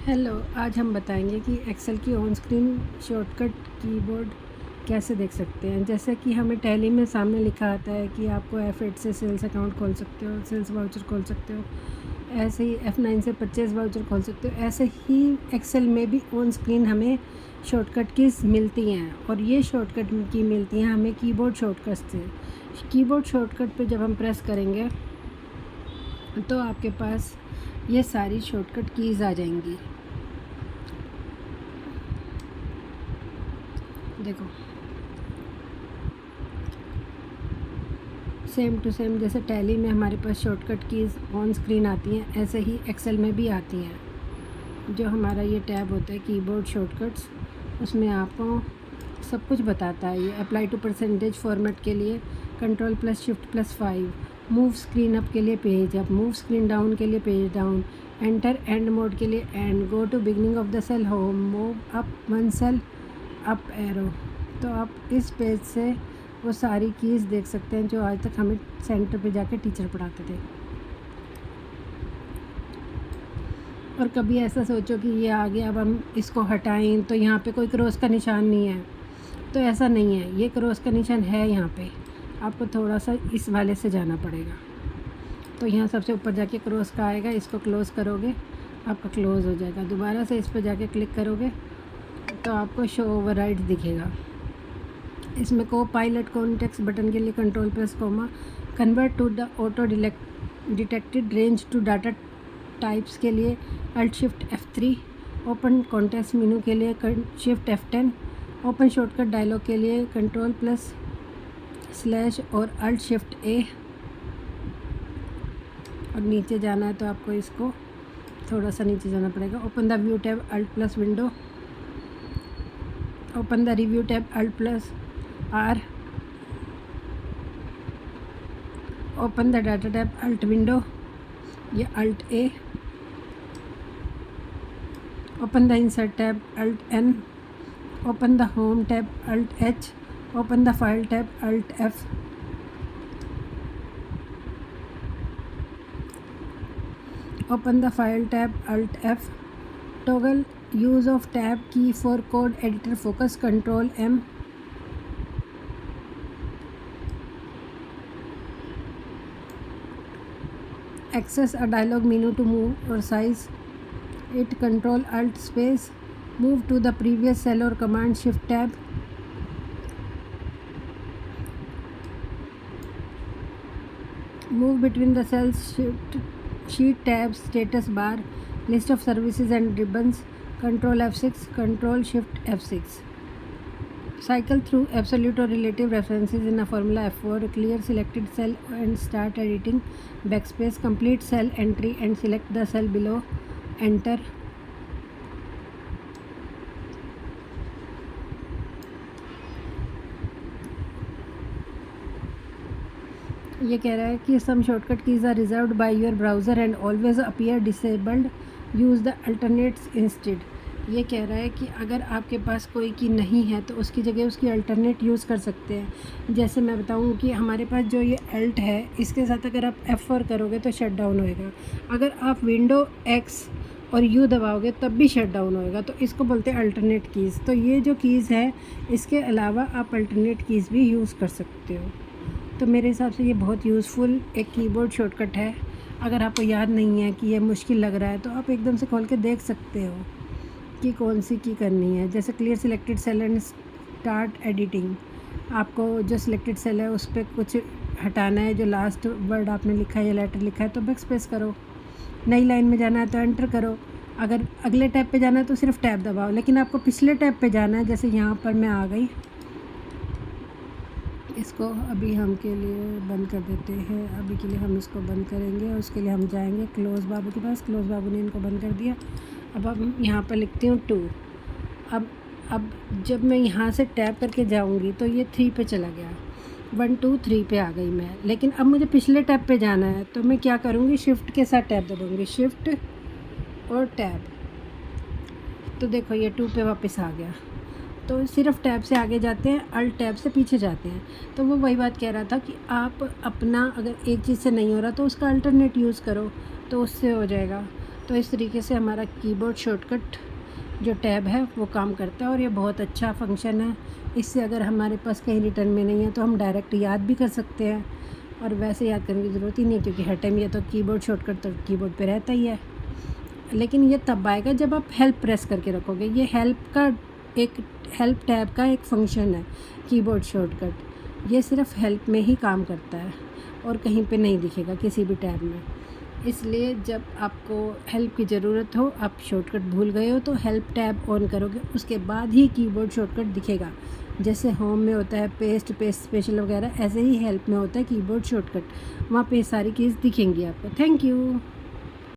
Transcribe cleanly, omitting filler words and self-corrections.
Hello, आज हम बताएंगे कि एक्सेल की ऑन स्क्रीन शॉर्टकट कीबोर्ड कैसे देख सकते हैं। जैसे कि हमें टैली में सामने लिखा आता है कि आपको F8 से सेल्स अकाउंट खोल सकते हो, सेल्स वाउचर खोल सकते हो, ऐसे ही F9 से परचेज वाउचर खोल सकते हो। ऐसे ही एक्सेल में भी ऑन स्क्रीन हमें शॉर्टकट कीज़ मिलती हैं और ये शॉर्टकट की मिलती हैं हमें कीबोर्ड शॉर्टकट से। कीबोर्ड शॉर्टकट पे जब हम प्रेस करेंगे तो आपके पास ये सारी शॉर्टकट कीज़ आ जाएंगी। देखो, सेम टू सेम जैसे टैली में हमारे पास शॉर्टकट कीज़ ऑन स्क्रीन आती हैं, ऐसे ही एक्सेल में भी आती हैं। जो हमारा ये टैब होता है कीबोर्ड शॉर्टकट्स, उसमें आपको सब कुछ बताता है। ये अप्लाई टू परसेंटेज फॉर्मेट के लिए Ctrl+Shift+5, मूव स्क्रीन अप के लिए page up, move screen down के लिए page down, enter end mode के लिए end, go to beginning of the cell home, move up one cell up arrow. तो आप इस पेज से वो सारी कीज़ देख सकते हैं जो आज तक हमें सेंटर पे जाके टीचर पढ़ाते थे। और कभी ऐसा सोचो कि ये आ गया, अब हम इसको हटाएं तो यहाँ पे कोई क्रॉस का निशान नहीं है, तो ऐसा नहीं है, ये क्रॉस का निशान है यहाँ पे। आपको थोड़ा सा इस वाले से जाना पड़ेगा, तो यहाँ सबसे ऊपर जाके क्रॉस का आएगा, इसको क्लोज़ करोगे आपका क्लोज़ हो जाएगा। दोबारा से इस पर जाके क्लिक करोगे तो आपको शो ओवरराइड दिखेगा। इसमें को पायलट कॉन्टेक्स्ट बटन के लिए Ctrl+, convert to the auto detected range to data types के लिए Alt+Shift+F3, ओपन कॉन्टेक्स्ट मेनू के लिए Shift+F10, ओपन शॉर्टकट डायलॉग के लिए Ctrl+/ और Alt+Shift+A। और नीचे जाना है तो आपको इसको थोड़ा सा नीचे जाना पड़ेगा। Open the view tab Alt+ window, open the review tab Alt+R, open the data tab Alt window, ये Alt+A, open the insert tab Alt+N, open the home tab Alt+H, open the file tab Alt+F, open the file tab Alt+F, toggle use of tab key for code editor focus Ctrl+M, access a dialog menu to move or size it, Ctrl+Alt+, move to the previous cell or command Shift tab, move between the cells, sheet tabs, status bar, list of services and ribbons, Ctrl+F6, Ctrl+Shift+F6, cycle through absolute or relative references in a formula F4, clear selected cell and start editing, backspace, complete cell entry and select the cell below, enter। ये कह रहा है कि some shortcut keys are reserved by your browser and always appear disabled, use the alternates instead. ये कह रहा है कि अगर आपके पास कोई की नहीं है तो उसकी जगह उसकी अल्टरनेट यूज़ कर सकते हैं। जैसे मैं बताऊं कि हमारे पास जो ये अल्ट है, इसके साथ अगर आप F4 करोगे तो शट डाउन होएगा, अगर आप विंडो X और U दबाओगे तब भी शट डाउन होएगा। तो इसको बोलते हैं अल्टरनेट कीज़। तो ये जो कीज़ है, इसके अलावा आप अल्टरनेट कीज़ भी यूज़ कर सकते हो। तो मेरे हिसाब से ये बहुत यूज़फुल एक कीबोर्ड शॉर्टकट है। अगर आपको याद नहीं है कि ये मुश्किल लग रहा है तो आप एकदम से खोल के देख सकते हो कि कौन सी की करनी है। जैसे clear selected cell and start editing, आपको जो सिलेक्टेड सेल है उस पर कुछ हटाना है, जो लास्ट वर्ड आपने लिखा है या लेटर लिखा है तो बैकस्पेस करो। नई लाइन में जाना है तो एंटर करो। अगर अगले टैब पे जाना है तो सिर्फ टैब दबाओ, लेकिन आपको पिछले टैब पे जाना है। जैसे यहाँ पर मैं आ गई, इसको अभी हम के लिए बंद कर देते हैं। अभी के लिए हम इसको बंद करेंगे और उसके लिए हम जाएंगे क्लोज़ बाबू के पास। क्लोज़ बाबू ने इनको बंद कर दिया। अब हम यहाँ पर लिखती हूँ 2। अब जब मैं यहाँ से टैप करके जाऊँगी तो ये 3 पे चला गया, 1 2 3 पे आ गई मैं। लेकिन अब मुझे पिछले टैब पे जाना है तो मैं क्या करूँगी, शिफ्ट के साथ टैब दबाऊँगी, शिफ्ट और टैब। तो देखो ये 2 पे वापस आ गया। तो सिर्फ टैब से आगे जाते हैं, अल्ट टैब से पीछे जाते हैं। तो वो वही बात कह रहा था कि आप अपना अगर एक चीज़ से नहीं हो रहा तो उसका अल्टरनेट यूज़ करो तो उससे हो जाएगा। तो इस तरीके से हमारा कीबोर्ड शॉर्टकट जो टैब है वो काम करता है और ये बहुत अच्छा फंक्शन है। इससे अगर हमारे पास कहीं रिटर्न में नहीं है तो हम डायरेक्ट याद भी कर सकते हैं, और वैसे याद करने की ज़रूरत ही नहीं है क्योंकि हर टाइम ये तो कीबोर्ड शॉर्टकट तो कीबोर्ड पे रहता ही है। लेकिन ये तब आएगा जब आप हेल्प प्रेस करके रखोगे। ये हेल्प टैब का एक फंक्शन है कीबोर्ड शॉर्टकट। ये सिर्फ हेल्प में ही काम करता है और कहीं पे नहीं दिखेगा किसी भी टैब में। इसलिए जब आपको हेल्प की ज़रूरत हो, आप शॉर्टकट भूल गए हो, तो हेल्प टैब ऑन करोगे, उसके बाद ही कीबोर्ड शॉर्टकट दिखेगा। जैसे होम में होता है पेस्ट स्पेशल वगैरह, ऐसे ही हेल्प में होता है कीबोर्ड शॉर्टकट। वहाँ पे सारी कीज़ दिखेंगी आपको। Thank you.